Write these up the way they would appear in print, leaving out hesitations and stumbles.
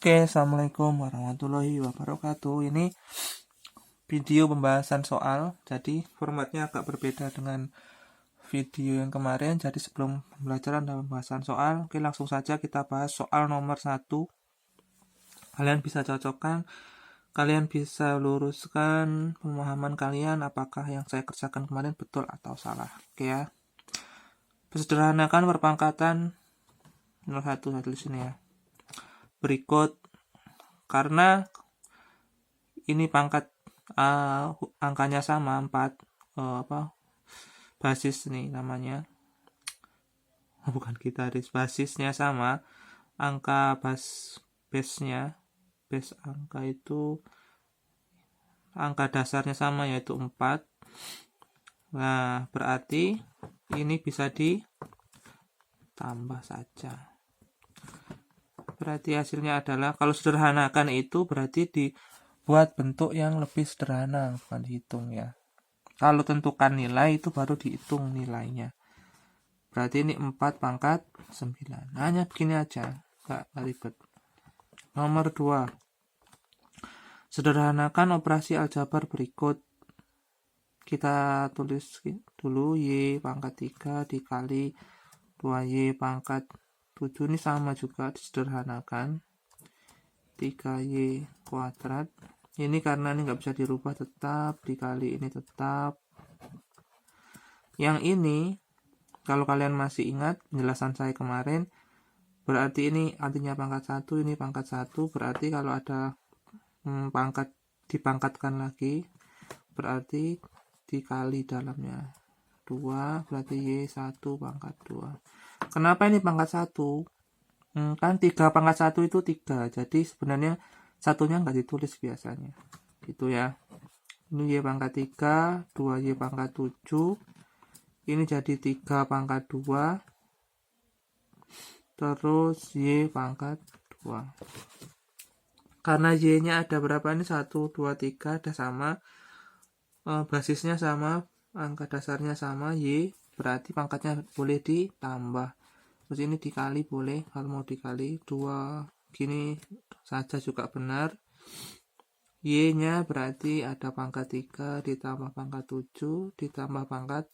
Oke, assalamualaikum warahmatullahi wabarakatuh. Ini video pembahasan soal, jadi formatnya agak berbeda dengan video yang kemarin. Jadi sebelum pembelajaran dan pembahasan soal, oke langsung saja kita bahas soal nomor 1. Kalian bisa cocokkan, kalian bisa luruskan pemahaman kalian apakah yang saya kerjakan kemarin betul atau salah. Oke ya. Sederhanakan perpangkatan nomor 1 saya tulis ini ya. Berikut karena ini pangkat angkanya sama 4 basis nih namanya, bukan gitaris, basisnya sama, angka base-nya, base angka itu angka dasarnya sama yaitu 4. Nah berarti ini bisa ditambah saja. Berarti hasilnya adalah, kalau sederhanakan itu berarti dibuat bentuk yang lebih sederhana, bukan dihitung ya. Kalau tentukan nilai itu baru dihitung nilainya. Berarti ini 4 pangkat 9. Hanya begini aja, nggak ribet. Nomor 2. Sederhanakan operasi aljabar berikut. Kita tulis dulu Y pangkat 3 dikali 2Y pangkat 7. Ini sama juga, disederhanakan. 3Y kuadrat. Ini karena ini nggak bisa dirubah, tetap dikali ini tetap. Yang ini, kalau kalian masih ingat penjelasan saya kemarin, berarti ini artinya pangkat 1, ini pangkat 1. Berarti kalau ada pangkat dipangkatkan lagi, berarti dikali dalamnya 2, berarti Y1 pangkat 2. Kenapa ini pangkat 1? Kan 3 pangkat 1 itu 3, jadi sebenarnya satunya nggak ditulis biasanya gitu ya. Ini Y pangkat 3, 2Y pangkat 7, ini jadi 3 pangkat 2, terus Y pangkat 2. Karena Y nya ada berapa ini, 1, 2, 3, ada sama, basisnya sama, angka dasarnya sama, Y, berarti pangkatnya boleh ditambah. Terus ini dikali boleh, kalau mau dikali 2 gini saja juga benar. Y nya berarti ada pangkat 3 ditambah pangkat 7 ditambah pangkat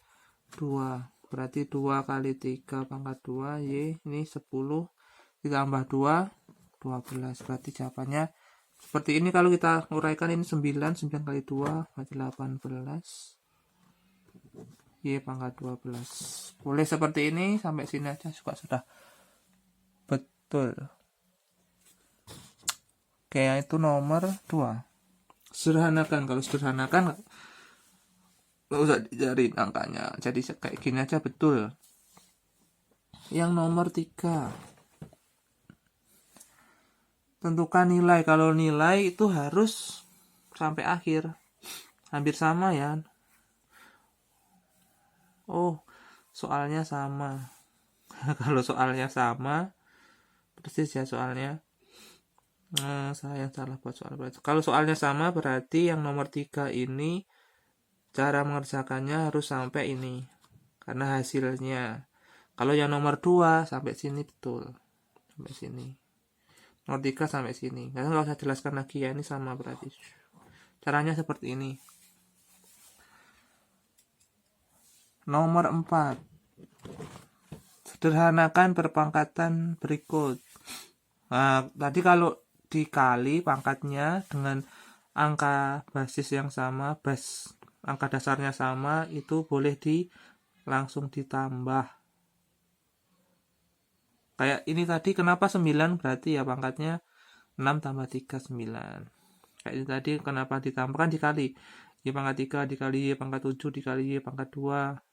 2, berarti 2 kali 3 pangkat 2, Y ini 10 ditambah 2 12, berarti jawabannya seperti ini. Kalau kita uraikan ini 9 kali 2 berarti 18, Y pangkat 12. Boleh seperti ini, sampai sini aja juga sudah betul. Oke, itu nomor 2. Sederhanakan, kalau sederhanakan nggak usah dicari angkanya, jadi kayak gini aja betul. Yang nomor 3, tentukan nilai. Kalau nilai itu harus sampai akhir, hampir sama ya. Oh, soalnya sama. Kalau soalnya sama, persis ya soalnya. Saya salah buat soal. Kalau soalnya sama berarti yang nomor 3 ini cara mengerjakannya harus sampai ini, karena hasilnya. Kalau yang nomor 2 sampai sini betul, sampai sini. Nomor 3 sampai sini. Nggak usah jelaskan lagi ya, ini sama berarti. Caranya seperti ini. Nomor 4. Sederhanakan perpangkatan berikut. Nah, tadi kalau dikali pangkatnya dengan angka basis yang sama, angka dasarnya sama, itu boleh langsung ditambah. Kayak ini tadi, kenapa 9? Berarti ya pangkatnya 6 tambah 3, 9. Kayak ini tadi, kenapa ditambahkan dikali. Y pangkat 3 dikali Y pangkat 7 dikali Y pangkat 2.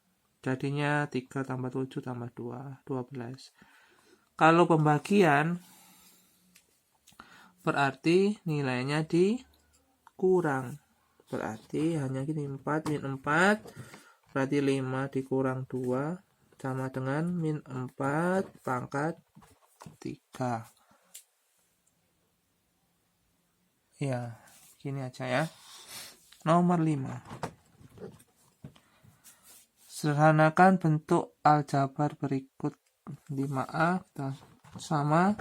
Jadinya 3 tambah 7 tambah 2, 12. Kalau pembagian, berarti nilainya dikurang. Berarti hanya gini, 4 min 4, berarti 5 dikurang 2 sama dengan min 4 pangkat 3. Ya, gini aja ya. Nomor 5. Sederhanakan bentuk aljabar berikut. 5A sama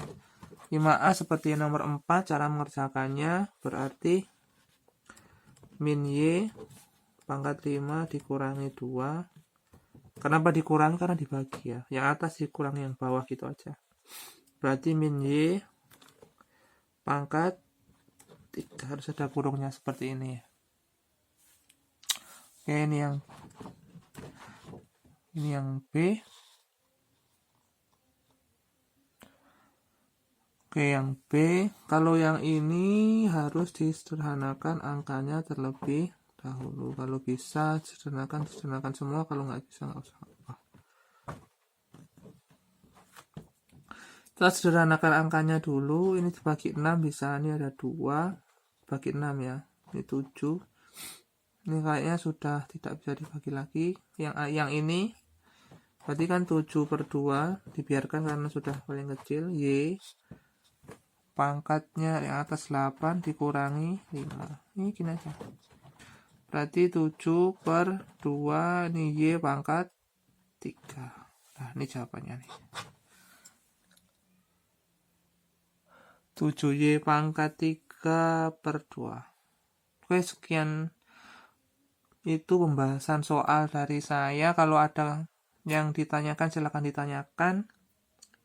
5A seperti nomor 4, cara mengerjakannya berarti min Y pangkat 5 dikurangi 2. Kenapa dikurangi? Karena dibagi ya. Yang atas dikurangi yang bawah gitu aja. Berarti min Y pangkat 3. Harus ada kurungnya seperti ini ya. Oke, ini yang B. Oke, yang B. Kalau yang ini harus disederhanakan angkanya terlebih dahulu. Kalau bisa sederhanakan semua. Kalau nggak bisa nggak usah. Kita sederhanakan angkanya dulu. Ini dibagi 6 bisa. Ini ada 2 bagi 6 ya. Ini 7. Ini kayaknya sudah tidak bisa dibagi lagi. Yang ini berarti kan 7/2 dibiarkan karena sudah paling kecil. Y pangkatnya yang atas 8 dikurangi 5. Ini gini aja. Berarti 7/2 ini Y pangkat 3. Nah, ini jawabannya nih. 7Y pangkat 3/2. Oke, sekian itu pembahasan soal dari saya. Kalau ada yang ditanyakan silahkan ditanyakan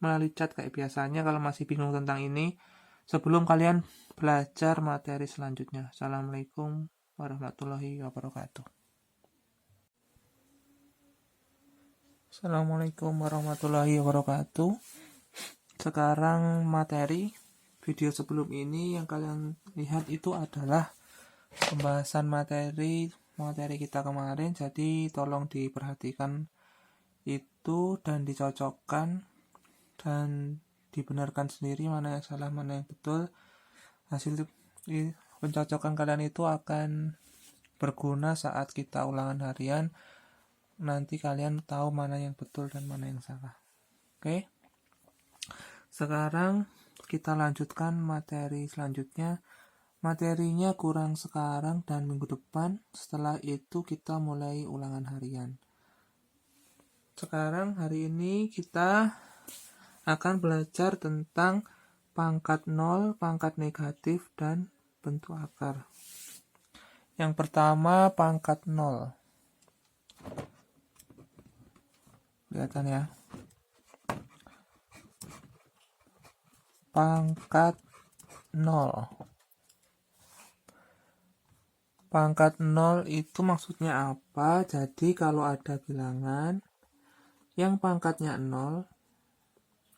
melalui chat kayak biasanya kalau masih bingung tentang ini. Sebelum kalian belajar materi selanjutnya. Assalamualaikum warahmatullahi wabarakatuh. Assalamualaikum warahmatullahi wabarakatuh. Sekarang materi video sebelum ini yang kalian lihat itu adalah pembahasan materi kita kemarin. Jadi tolong diperhatikan itu dan dicocokkan dan dibenarkan sendiri mana yang salah mana yang betul. Hasil pencocokan kalian itu akan berguna saat kita ulangan harian. Nanti kalian tahu mana yang betul dan mana yang salah. Oke. Sekarang kita lanjutkan materi selanjutnya. Materinya kurang sekarang dan minggu depan. Setelah itu kita mulai ulangan harian. Sekarang hari ini kita akan belajar tentang pangkat 0, pangkat negatif, dan bentuk akar. Yang pertama, pangkat 0. Kelihatan ya. Pangkat 0. Pangkat 0 itu maksudnya apa? Jadi kalau ada bilangan yang pangkatnya 0,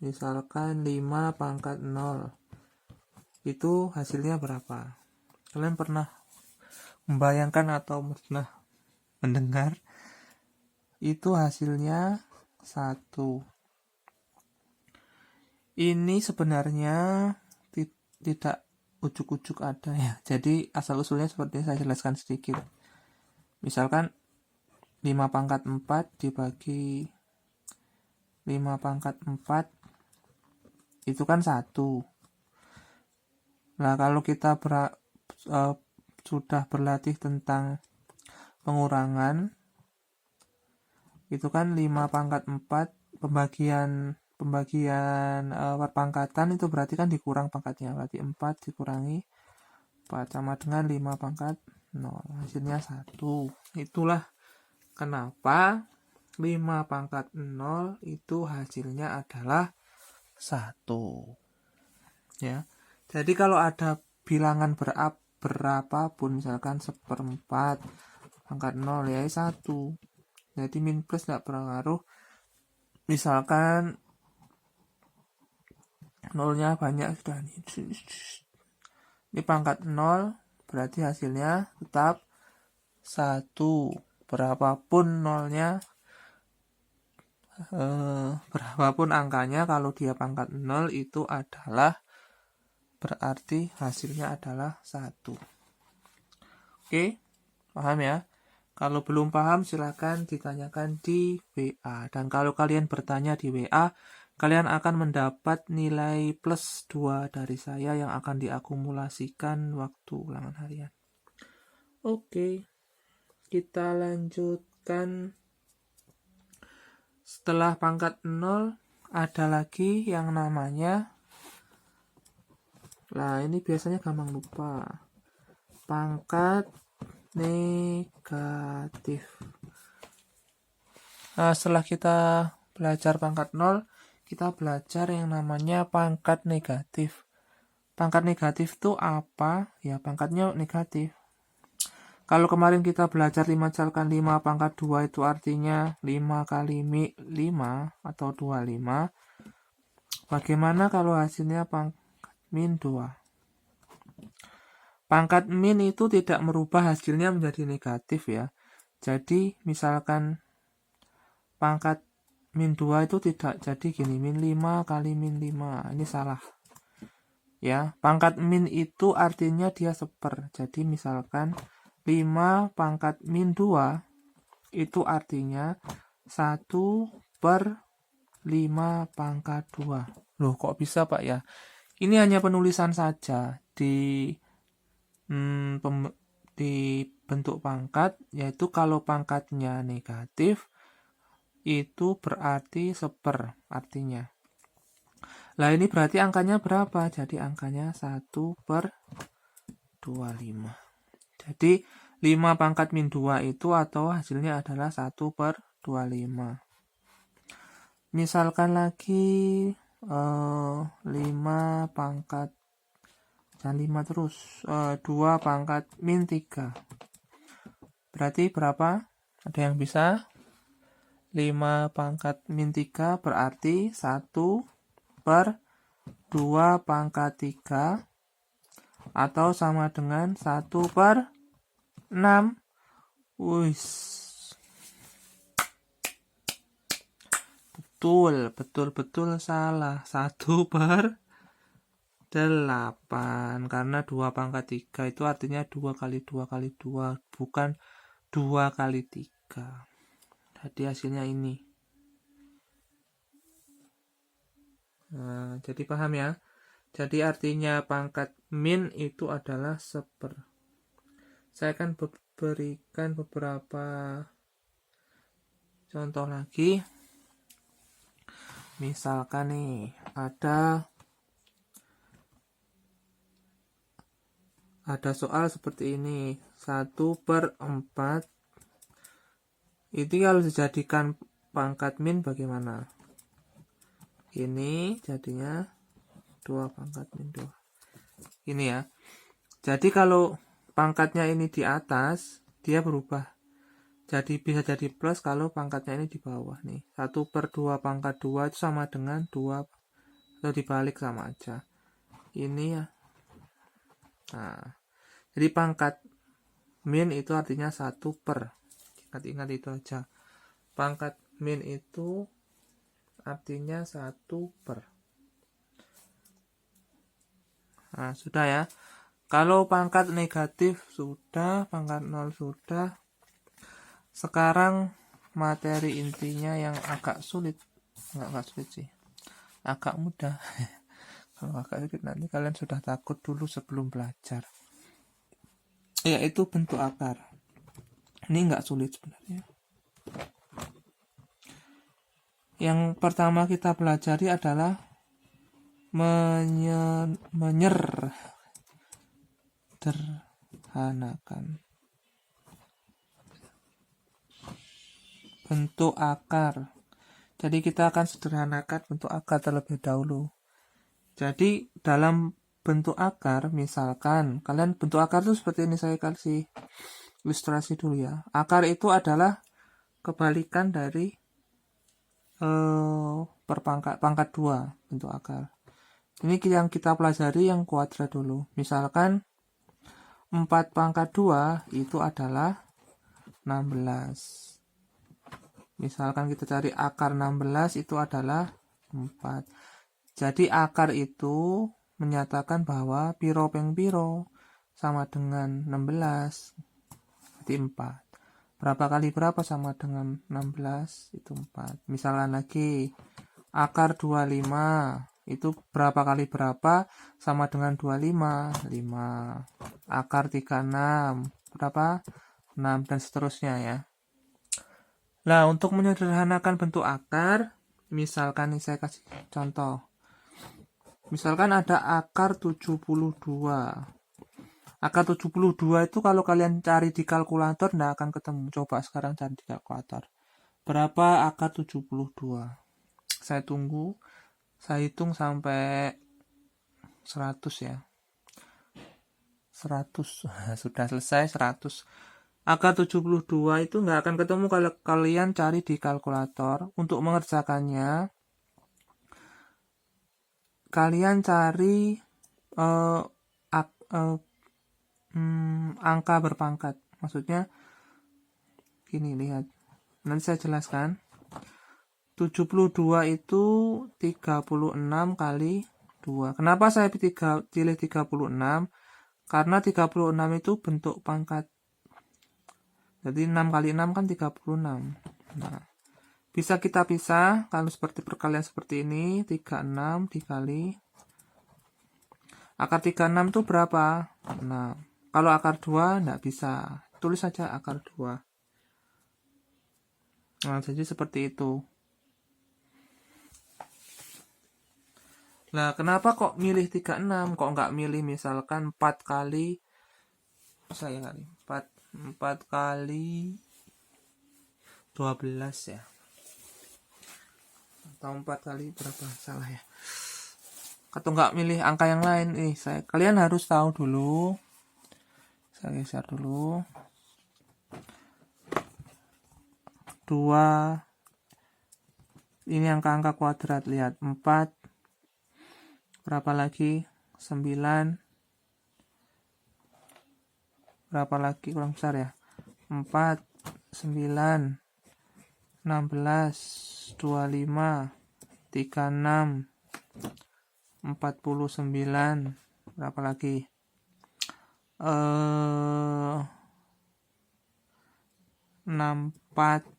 misalkan 5 pangkat 0, itu hasilnya berapa? Kalian pernah membayangkan atau pernah mendengar? Itu hasilnya 1. Ini sebenarnya tidak ujuk-ujuk ada ya. Jadi asal-usulnya seperti saya jelaskan sedikit. Misalkan 5 pangkat 4 dibagi 5 pangkat 4 itu kan 1. Nah, kalau kita sudah berlatih tentang pengurangan, itu kan 5 pangkat 4 pembagian perpangkatan itu berarti kan dikurang pangkatnya. Berarti 4 dikurangi 4 sama dengan 5 pangkat 0. Hasilnya 1. Itulah kenapa 5 pangkat 0 itu hasilnya adalah 1. Ya. Jadi kalau ada bilangan berapapun, misalkan 1/4 pangkat 0 ya 1. Jadi min plus tidak berpengaruh. Misalkan 0-nya banyak sudah ini pangkat 0 berarti hasilnya tetap 1. Berapapun 0-nya, berapapun angkanya, kalau dia pangkat 0 itu adalah berarti hasilnya adalah 1. Oke, paham ya? Kalau belum paham silahkan ditanyakan di WA. Dan kalau kalian bertanya di WA, kalian akan mendapat nilai plus 2 dari saya yang akan diakumulasikan waktu ulangan harian. Oke, kita lanjutkan. Setelah pangkat 0, ada lagi yang namanya Nah, ini biasanya gampang lupa. Pangkat negatif. Nah, setelah kita belajar pangkat 0, kita belajar yang namanya pangkat negatif. Pangkat negatif itu apa? Ya, pangkatnya negatif. Kalau kemarin kita belajar 5 misalkan 5 pangkat 2 itu artinya 5 kali 5 atau 25. Bagaimana kalau hasilnya pangkat min 2? Pangkat min itu tidak merubah hasilnya menjadi negatif ya. Jadi misalkan pangkat min 2 itu tidak jadi gini, min 5 kali min 5. Ini salah. Ya, pangkat min itu artinya dia seper. Jadi misalkan 5 pangkat min 2 itu artinya 1/5 pangkat 2. Loh, kok bisa Pak ya? Ini hanya penulisan saja di bentuk pangkat, yaitu kalau pangkatnya negatif itu berarti seper artinya. Lah ini berarti angkanya berapa? Jadi angkanya 1/25. Jadi 5 pangkat min 2 itu atau hasilnya adalah 1/25. Misalkan lagi 5 pangkat, jangan 5 terus, 2 pangkat min 3. Berarti berapa? Ada yang bisa? 5 pangkat min 3 berarti 1/2 pangkat 3 atau sama dengan 1/6. Wis. Betul salah. 1/8 karena 2 pangkat 3 itu artinya 2 kali 2 kali 2, bukan 2 kali 3. Jadi hasilnya ini. Nah, jadi paham ya? Jadi artinya pangkat min itu adalah seper. Saya akan berikan beberapa contoh lagi. Misalkan nih, ada soal seperti ini. 1/4. Itu kalau dijadikan pangkat min bagaimana? Ini jadinya 2 pangkat min 2. Ini ya. Jadi kalau pangkatnya ini di atas, dia berubah. Jadi bisa jadi plus kalau pangkatnya ini di bawah nih. 1/2 pangkat 2 itu sama dengan 2, atau dibalik sama aja. Ini ya. Nah, jadi pangkat min itu artinya 1/. Ingat-ingat itu aja. Pangkat min itu artinya 1/. Nah, sudah ya. Kalau pangkat negatif sudah, pangkat 0 sudah. Sekarang materi intinya yang agak sulit. Enggak sulit sih. Agak mudah. Kalau agak sulit nanti kalian sudah takut dulu sebelum belajar. Yaitu bentuk akar. Ini enggak sulit sebenarnya. Yang pertama kita pelajari adalah menyederhanakan bentuk akar. Jadi kita akan sederhanakan bentuk akar terlebih dahulu. Jadi dalam bentuk akar, misalkan kalian bentuk akar itu seperti ini, saya kasih ilustrasi dulu ya. Akar itu adalah kebalikan dari pangkat 2 bentuk akar. Ini yang kita pelajari yang kuadrat dulu. Misalkan 4 pangkat 2 itu adalah 16. Misalkan kita cari akar 16 itu adalah 4. Jadi akar itu menyatakan bahwa piro peng piro sama dengan 16. Jadi 4. Berapa kali berapa sama dengan 16? Itu 4. Misalkan lagi akar 25 itu berapa kali berapa sama dengan 25? 5. Akar 36 berapa? 6 dan seterusnya ya. Nah, untuk menyederhanakan bentuk akar, misalkan nih saya kasih contoh. Misalkan ada akar 72. Akar 72 itu kalau kalian cari di kalkulator nggak akan ketemu. Coba sekarang cari di kalkulator. Berapa akar 72? Saya tunggu. Saya hitung sampai 100 ya. 100. Sudah selesai 100. Akar 72 itu nggak akan ketemu kalau kalian cari di kalkulator. Untuk mengerjakannya, kalian cari angka berpangkat. Maksudnya gini, lihat. Nanti saya jelaskan. 72 itu 36 kali 2. Kenapa saya pilih 36? Karena 36 itu bentuk pangkat. Jadi 6 kali 6 kan 36. Nah, bisa kita pisah kalau seperti perkalian seperti ini. 36 dikali. Akar 36 itu berapa? Nah, kalau akar 2 enggak bisa. Tulis saja akar 2. Nah, jadi seperti itu. Nah, kenapa kok milih 36? Kok nggak milih misalkan 4 kali 4 kali 12 ya. Atau 4 kali berapa? Salah ya. Atau nggak milih angka yang lain. Kalian harus tahu dulu. Saya geser dulu. 2. Ini angka-angka kuadrat, lihat. 4. Berapa lagi? 9. Berapa lagi? Kurang besar ya. 4, 9, 16, 25, 36, 49. Berapa lagi? 64,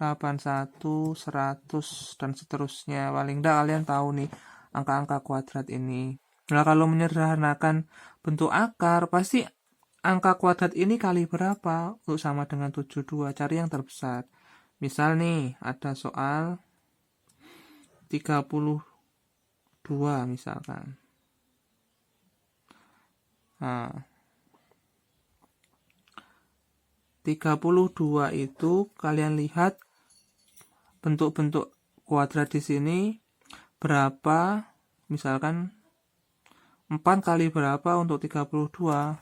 81, 100, dan seterusnya. Paling enggak kalian tahu nih angka-angka kuadrat ini. Nah, kalau menyederhanakan bentuk akar, pasti angka kuadrat ini kali berapa? Untuk sama dengan 72, cari yang terbesar. Misal nih, ada soal 32 misalkan. Nah, 32 itu kalian lihat bentuk-bentuk kuadrat di sini berapa, misalkan 4 kali berapa untuk 32?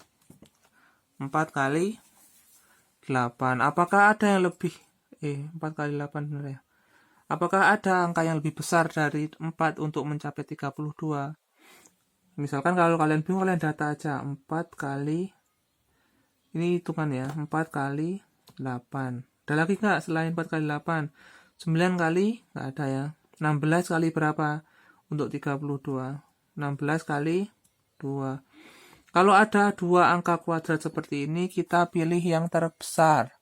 4 kali 8. Apakah ada yang lebih 4 kali 8 benar ya? Apakah ada angka yang lebih besar dari 4 untuk mencapai 32? Misalkan kalau kalian bingung, kalian data aja 4 kali, ini hitungan ya, 4 kali 8. Ada lagi nggak selain 4 kali 8? 9 kali, nggak ada ya. 16 kali berapa untuk 32? 16 kali 2. Kalau ada dua angka kuadrat seperti ini, kita pilih yang terbesar.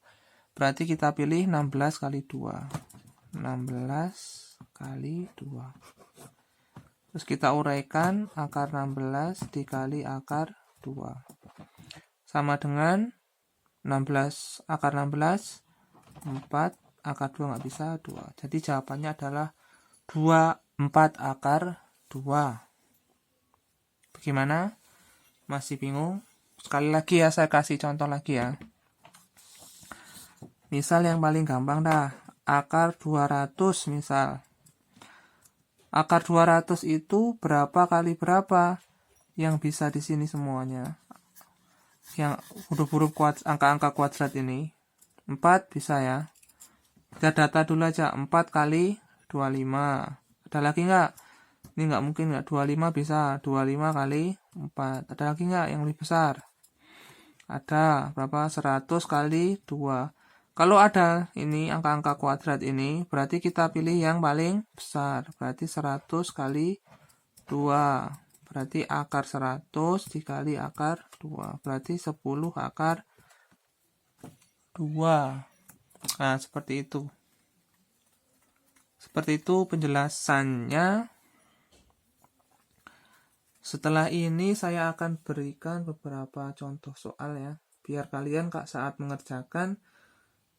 Berarti kita pilih 16 kali 2. 16 kali 2. Terus kita uraikan akar 16 dikali akar 2. Sama dengan 16 akar 16, 4, akar 2 nggak bisa, 2. Jadi jawabannya adalah 24 akar 2. Bagaimana? Masih bingung? Sekali lagi ya, saya kasih contoh lagi ya. Misal yang paling gampang dah, akar 200 misal. Akar 200 itu berapa kali berapa? Yang bisa di sini semuanya. Yang huruf-huruf angka-angka kuadrat ini. 4 bisa ya. Kita data dulu aja, 4 kali 25. Ada lagi nggak? Ini nggak mungkin nggak, 25 bisa. 25 kali 4. Ada lagi nggak yang lebih besar? Ada. Berapa? 100 kali 2. Kalau ada ini angka-angka kuadrat ini, berarti kita pilih yang paling besar. Berarti 100 kali 2. Berarti akar 100 dikali akar 2. Berarti 10 akar 2. Nah, seperti itu. Seperti itu penjelasannya. Setelah ini saya akan berikan beberapa contoh soal ya. Biar kalian saat mengerjakan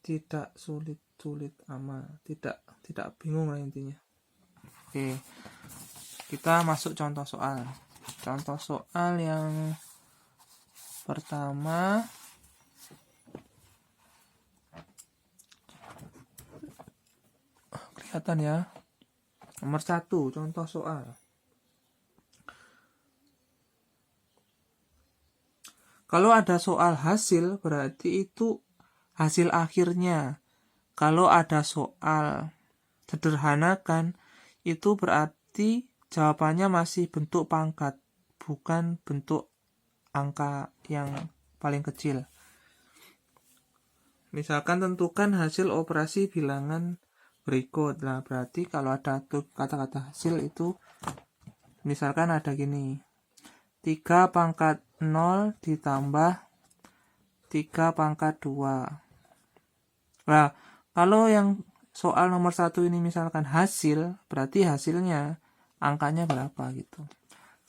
tidak sulit-sulit amat. Tidak bingung lah intinya. Oke. Kita masuk contoh soal. Contoh soal yang pertama. Kelihatan ya. Nomor 1, contoh soal. Kalau ada soal hasil, berarti itu hasil akhirnya. Kalau ada soal sederhanakan, itu berarti jawabannya masih bentuk pangkat, bukan bentuk angka yang paling kecil. Misalkan tentukan hasil operasi bilangan berikut. Nah, berarti kalau ada kata-kata hasil itu, misalkan ada gini. 3 pangkat 0 ditambah 3 pangkat 2. Nah, kalau yang soal nomor 1 ini misalkan hasil, berarti hasilnya angkanya berapa gitu.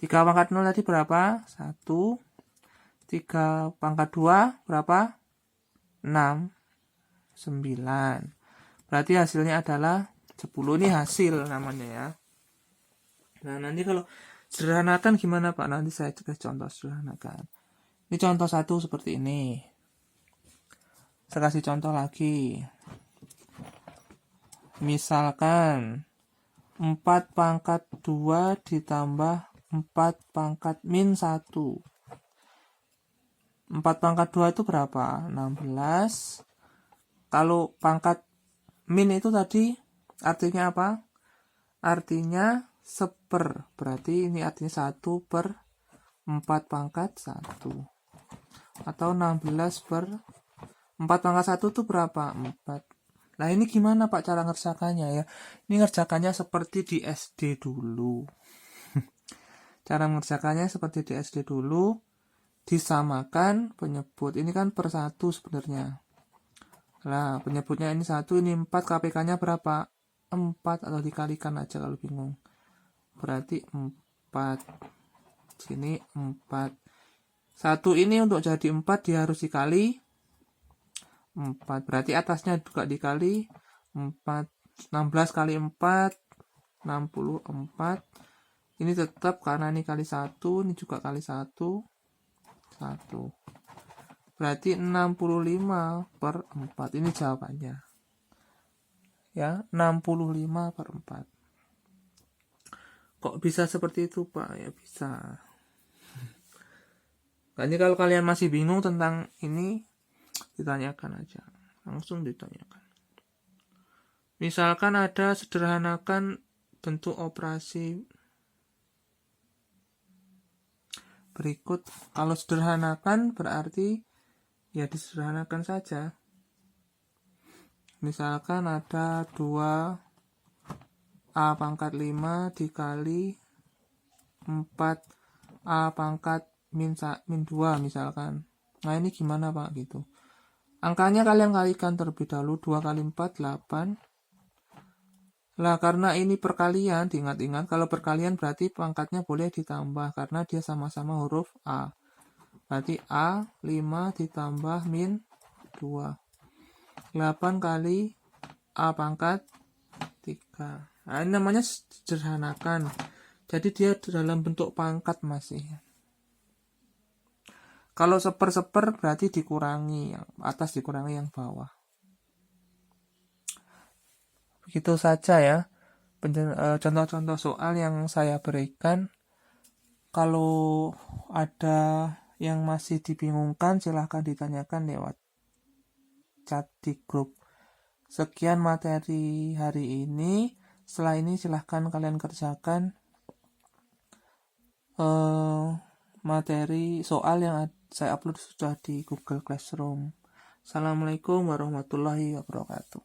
3 pangkat 0 tadi berapa? 1. 3 pangkat 2 berapa? 6. 9. Berarti hasilnya adalah 10. Ini hasil namanya ya. Nah, nanti kalau sederhanakan gimana Pak? Nanti saya kasih contoh sederhanakan. Ini contoh 1 seperti ini. Saya kasih contoh lagi. Misalkan 4 pangkat 2 ditambah 4 pangkat min 1. 4 pangkat 2 itu berapa? 16. Kalau pangkat min itu tadi artinya apa? Artinya 1/4. Berarti ini artinya 1/4 pangkat 1. Atau 16/4 pangkat 1 itu berapa? 4. Nah, ini gimana Pak cara ngerjakannya ya? Ini ngerjakannya seperti di SD dulu. Cara mengerjakannya seperti di SD dulu. Disamakan penyebut. Ini kan per 1 sebenarnya. Nah, penyebutnya ini 1, ini 4, KPK-nya berapa? 4, atau dikalikan aja kalau bingung. Berarti 4. Sini 4. 1 ini untuk jadi 4 dia harus dikali 4. Berarti atasnya juga dikali 4. 16 kali 4, 64. Ini tetap karena ini kali 1, ini juga kali 1. 1. Berarti 65/4. Ini jawabannya. Ya, 65/4. Kok bisa seperti itu, Pak? Ya bisa. Jadi kalau kalian masih bingung tentang ini, ditanyakan aja. Langsung ditanyakan. Misalkan ada sederhanakan bentuk operasi berikut. Kalau sederhanakan berarti ya disederhanakan saja. Misalkan ada 2A pangkat 5 dikali 4A pangkat min 2 misalkan. Nah, ini gimana Pak gitu. Angkanya kalian kalikan terlebih dahulu. 2 kali 4, 8. Lah, karena ini perkalian, diingat-ingat kalau perkalian berarti pangkatnya boleh ditambah karena dia sama-sama huruf A. Berarti A 5 ditambah min 2. 8 kali A pangkat 3. Nah, ini namanya sederhanakan. Jadi dia dalam bentuk pangkat masih. Kalau 1/4 berarti dikurangi yang atas dikurangi yang bawah. Begitu saja ya contoh-contoh soal yang saya berikan. Kalau ada yang masih dibingungkan silahkan ditanyakan lewat chat di grup. Sekian materi hari ini. Setelah ini silahkan kalian kerjakan materi soal yang saya upload sudah di Google Classroom. Assalamualaikum warahmatullahi wabarakatuh.